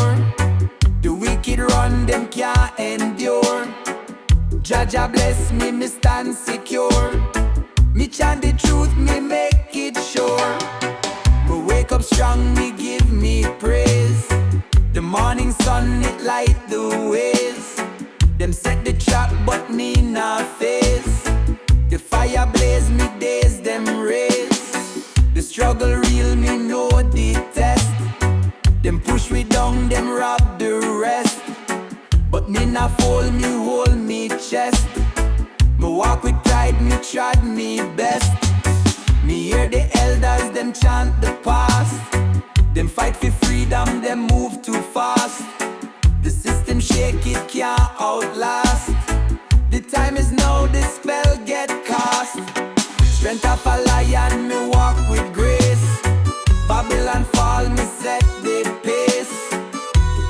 The wicked run, them can't endure. Jah bless me, me stand secure. Me chant the truth, me make it sure. Me wake up strong, me give me praise. The morning sun, it light the ways. Them set the trap, but me not face. The fire blaze, me days them raise. The struggle real, me know the test. Them push me down, them rob the rest. But me not fall, me hold me chest. Me walk with pride, me tried me best. Me hear the elders, them chant the past. Them fight for freedom, them move too fast. The system shake, it can't outlast. The time is now, the spell get cast. Strength of a lion, me walk with grace. Babylon fall, me set the pace.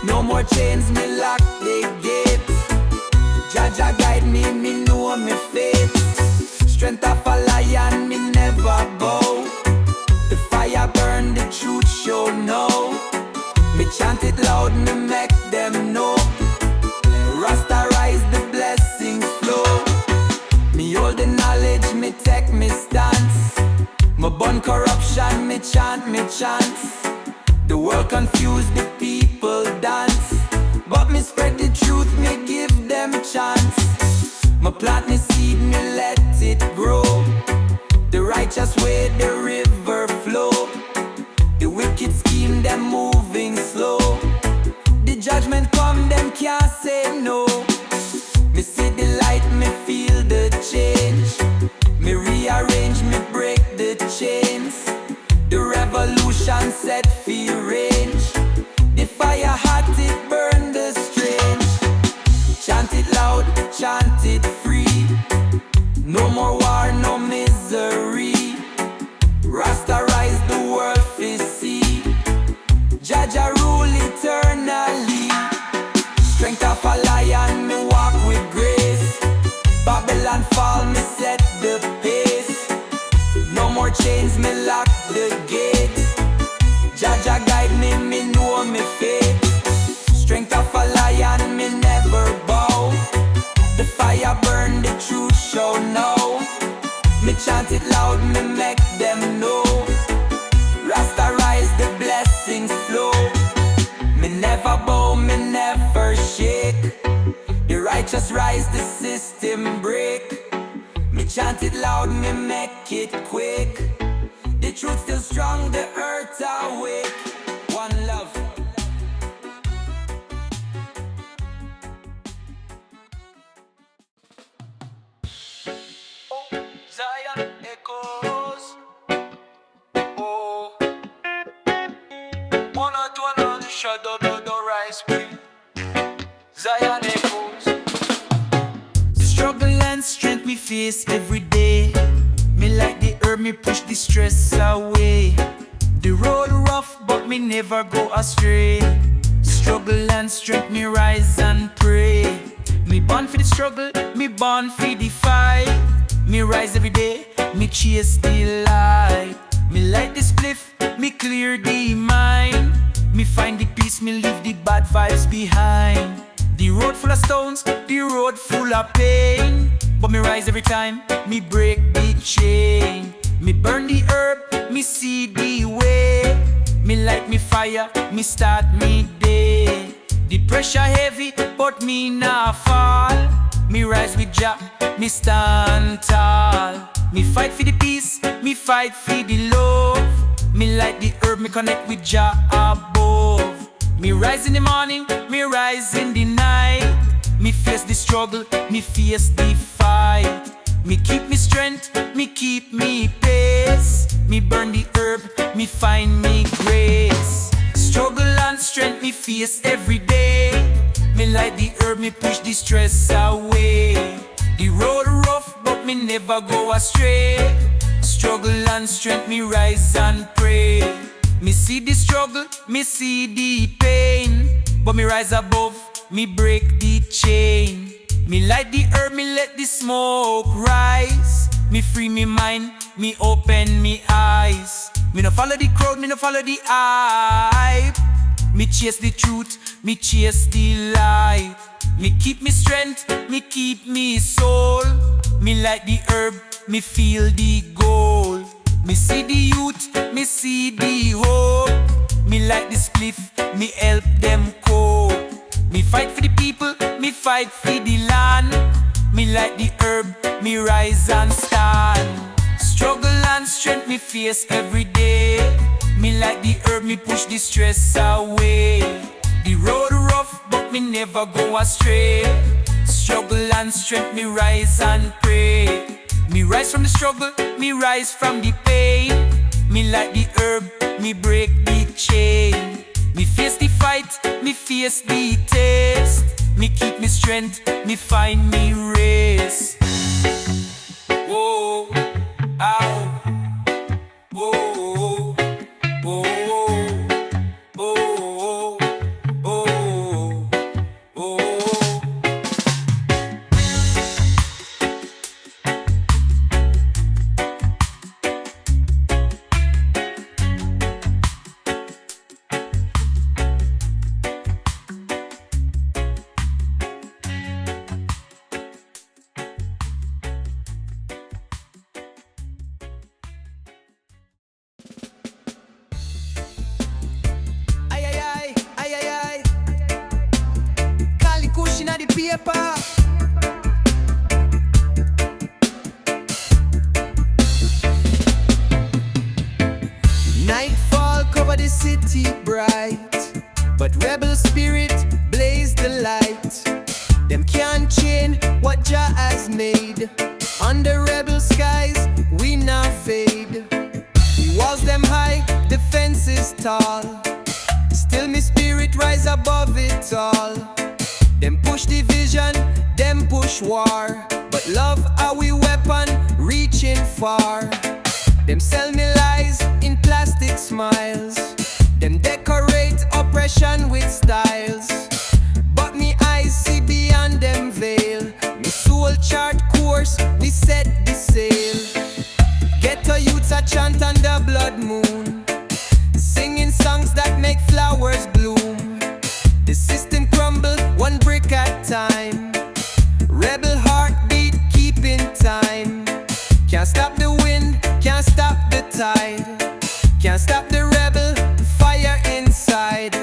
No more chains, me lock the gates. Jah guide me, me know me fate. Strength of a lion, me never bow. The fire burn, the truth show no. Me chant it loud, me make them know. Rasta rise, the blessings flow. Me hold the knowledge, me take me stance. Me burn corruption, me chant me chants. The world confused, the people dance. But me spread the truth, me give them chance. Me plant me seed, me let it grow. The righteous way, the river flow. The wicked scheme, them moving slow. The judgment come, them Jaja rule eternally. Strength of a lion, me walk with grace. Babylon fall, me set the pace. No more chains, me lock the gate. Jaja guide me, me know me fate. Strength of a lion, me never bow. The fire burn, the truth show now. Me chant it loud, me make them know. Rasta rise, the blessings flow. Me never bow, me never shake. The righteous rise, the system break. Me chant it loud, me make it quick. The truth still strong, the earth awake. One love. Zion echoes. Oh, one or two another shadow, blood or rise, breathe. Zion echoes. Struggle and strength we face every day. Me like the herb, me push the stress away. The road rough, but me never go astray. Struggle and strength, me rise and pray. Me born for the struggle, me born for the fight. Me rise every day, me chase the light. Me light the spliff, me clear the mind. Me find the peace, me leave the bad vibes behind. The road full of stones, the road full of pain. But me rise every time, me break the chain. Me burn the herb, me see the way. Me light me fire, me start me day. The pressure heavy, but me not fall. Me rise with Jah, me stand tall. Me fight for the peace, me fight for the love. Me light the herb, me connect with Jah above. Me rise in the morning, me rise in the night. Me face the struggle, me face the fight. Me keep me strength, me keep me pace. Me burn the herb, me find me grace. Struggle and strength me face every day. Me light the herb, me push the stress away. The road rough, but me never go astray. Struggle and strength, me rise and pray. Me see the struggle, me see the pain. But me rise above, me break the chain. Me light the herb, me let the smoke rise. Me free me mind, me open me eyes. Me no follow the crowd, me no follow the hype. Me chase the truth, me chase the light. Me keep me strength, me keep me soul. Me like the herb, me feel the goal. Me see the youth, me see the hope. Me like the spliff, me help them cope. Me fight for the people, me fight for the land. Me like the herb, me rise and stand. Struggle and strength me face every day. Me like the herb, me push the stress away. The road rough, but me never go astray. Struggle and strength, me rise and pray. Me rise from the struggle, me rise from the pain. Me like the herb, me break the chain. Me face the fight, me face the taste. Me keep me strength, me find me race. Whoa, ow. Whoa, whoa, whoa, whoa, whoa, whoa. Ayayay, ayayay. Kali cushion at the paper. Nightfall cover the city bright, but rebel spirit blaze the light. Them can't change what Jah has made. Under rebel skies we not fade. The walls them high, the fences tall. Still me spirit rise above it all. Them push division, them push war, but love our weapon reaching far. Them sell me lies in plastic smiles. Them decorate up chant on the blood moon, singing songs that make flowers bloom. The system crumbled one brick at a time. Rebel heartbeat keeping time. Can't stop the wind, can't stop the tide. Can't stop the rebel fire inside.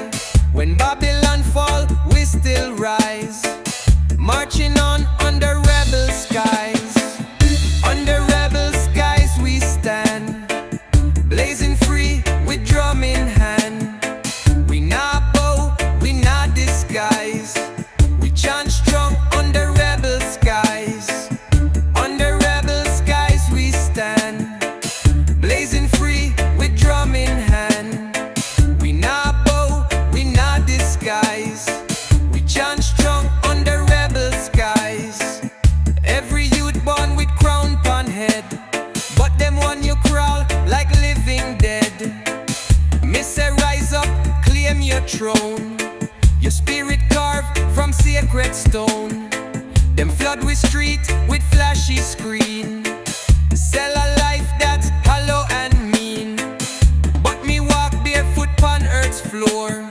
When Babylon fall, we still rise. Marching on under rebel skies. Under rebel skies we stand, blazing free with drum in hand. We not bow, we not disguise. We chant strong under rebel skies. Under rebel skies we stand, blazing free with drum in hand. We not bow, we not disguise. We chant strong under rebel skies. Every youth born with crown pon head, but them one you crawl like living dead. Me say rise up, claim your throne. Your spirit carved from sacred stone. Them flood with street with flashy screen. Sell a life that's hollow and mean, but me walk barefoot pon earth's floor.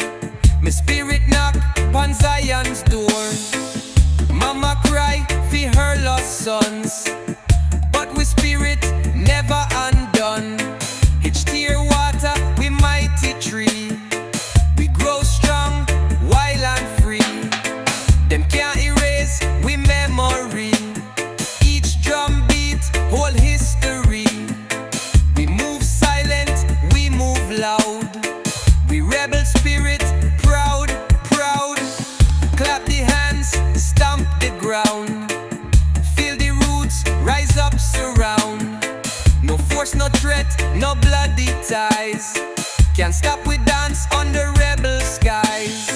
Me spirit knock pon Zion's door. Mama cry for her lost sons, but we spirit never undone. Each tear water we mighty tree. We grow strong, wild and free. Them can't erase we memory. Each drum beat whole history. We move silent, we move loud. We rebel spirit, proud, proud. Clap the hands, stamp the ground. Feel the roots, rise up, surround. No force, no threat, no bloody ties. Can't stop we dance under rebel skies.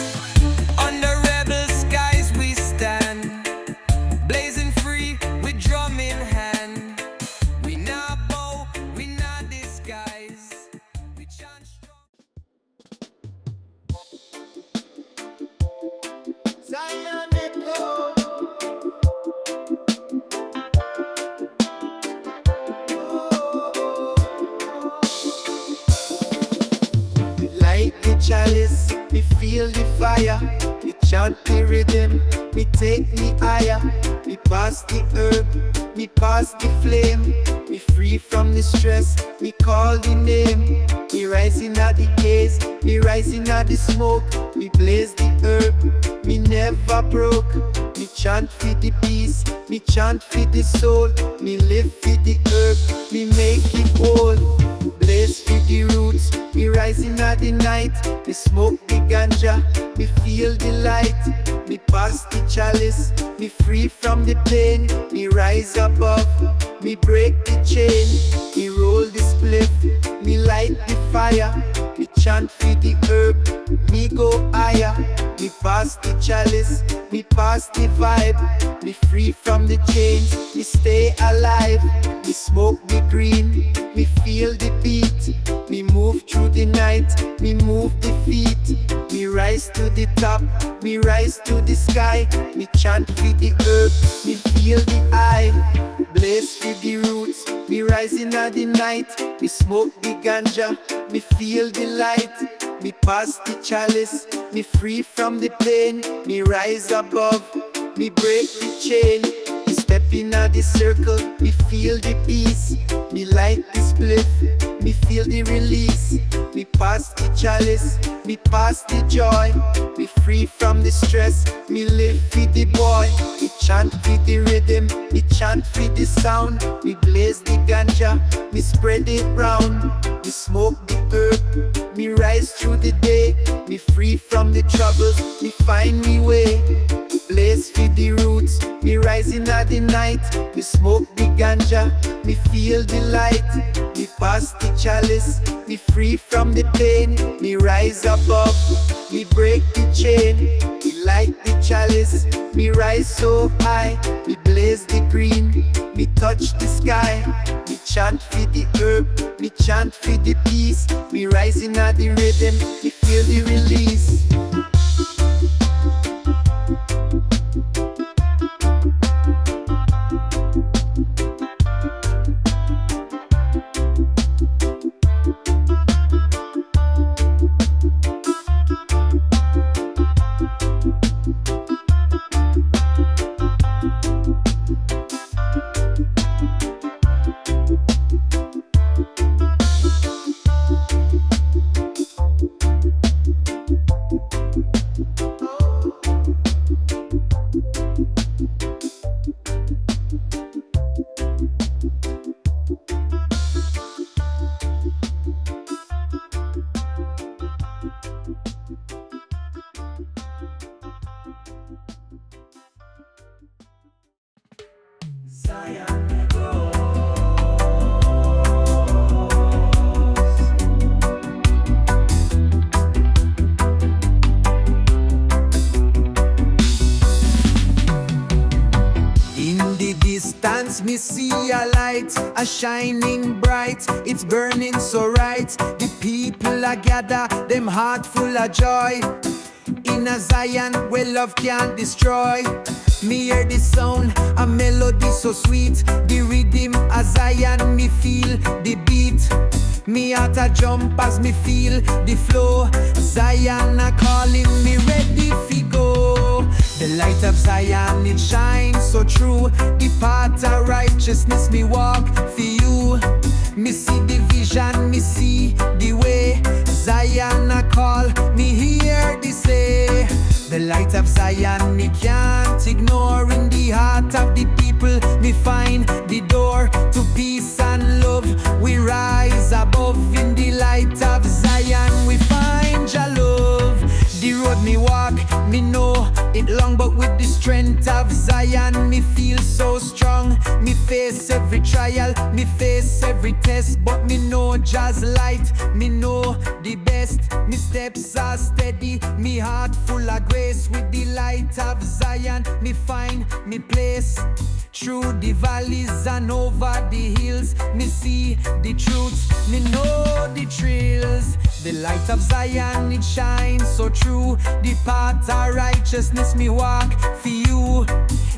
Under rebel skies we stand, blazing free with drum in hand. We not bow, we not disguise. We chant strong. Zion echo. Light the chalice, me feel the fire. Me chant the rhythm, me take me higher. Me pass the herb, me pass the flame. Me free from the stress, me call the name. Me rising at the haze, me rising at the smoke. Me blaze the herb, me never broke. Me chant for the peace, me chant for the soul. Me live for the herb, me make it whole. Blaze for the roots, me rising at the night. Me smoke the ganja, me feel the light. Me pass the chalice, me free from the pain. Me rise above, me break the chain. Me roll the spliff, me light the fire. Me chant for the herb, me go higher. Me pass the chalice, me pass the vibe. Me free from the chains, me stay alive. Me smoke the green, me feel the beat. Me move through the night, me move the feet. Me rise to the top, me rise to the sky. Me chant for the herb, me feel the eye. Blaze for the roots, me rising at the night. Me smoke the ganja, me feel the light. Me pass the chalice, me free from the pain. Me rise above, me break the chain. Me step in at the circle, me feel the peace. Me light the spliff, me feel the release. Me pass the chalice, me pass the joy. Me free from the stress, me live for the boy. Me chant for the rhythm, me chant for the sound. Me blaze the ganja, me spread it round. Me smoke the herb, me rise through the day. Me free from the troubles, me find me way. Blaze for the roots, me rising at the night. Me smoke the ganja, me feel the light. Me pass the chalice, me free from the pain. Me rise above, me break the chain. Me light the chalice, me rise so high. Me blaze the green, me touch the sky. Me chant for the herb, me chant for the peace. Me rising at the rhythm, me feel the release. In the distance, me see a light, a shining bright. It's burning so right. The people are gather, them heart full of joy. In a Zion where love can't destroy. Me hear the sound, a melody so sweet. The rhythm a Zion, me feel the beat. Me heart a jump as me feel the flow. Zion a calling me ready fi go. The light of Zion, it shines so true. The path of righteousness me walk for you. Me see the vision, me see the way. Zion a call, me hear the say. The light of Zion, me can't ignore. In the heart of the people, me find the door to peace and love. We rise above. In the light of Zion, we find your love. The road me walk, me know it long, but with the strength of Zion, me feel so strong. Me face every trial, me face every test, but me know Jah's light, me know the best. Me steps are steady, me heart full of grace. With the light of Zion, me find me place. Through the valleys and over the hills, me see the truth, me know the thrills. The light of Zion, it shines so true. The path of righteousness, me walk for you.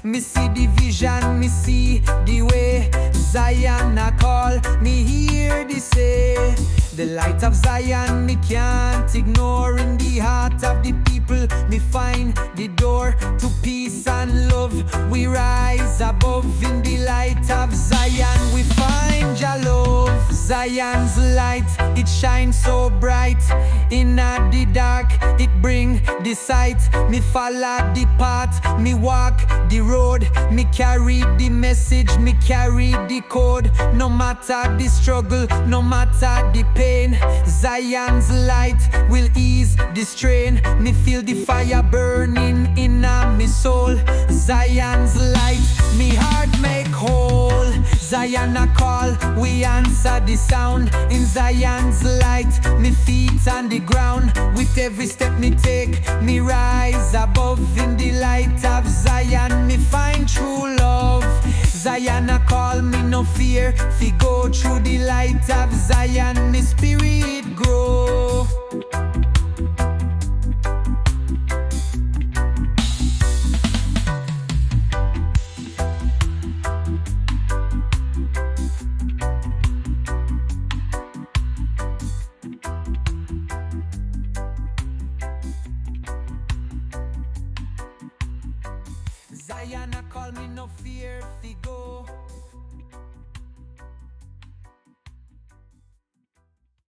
Me see the vision, me see the way. Zion a call, me hear the say. The light of Zion, me can't ignore. In the heart of the people, me find the door to peace and love. We rise above. In the light of Zion, we find your love. Zion's light, it shines so bright. In the dark, it bring the sight. Me follow the path, me walk the road. Me carry the message, me carry the code. No matter the struggle, no matter the pain, Zion's light will ease the strain. Me feel the fire burning in my soul. Zion's light, me heart make whole. Zion a call, we answer the sound. In Zion's light, me feet on the ground. With every step me take, me rise above. In the light of Zion, me find true love. Zion a call, me no fear. Fi go through the light of Zion, me spirit grow. Zion a call, me no fear. Fi go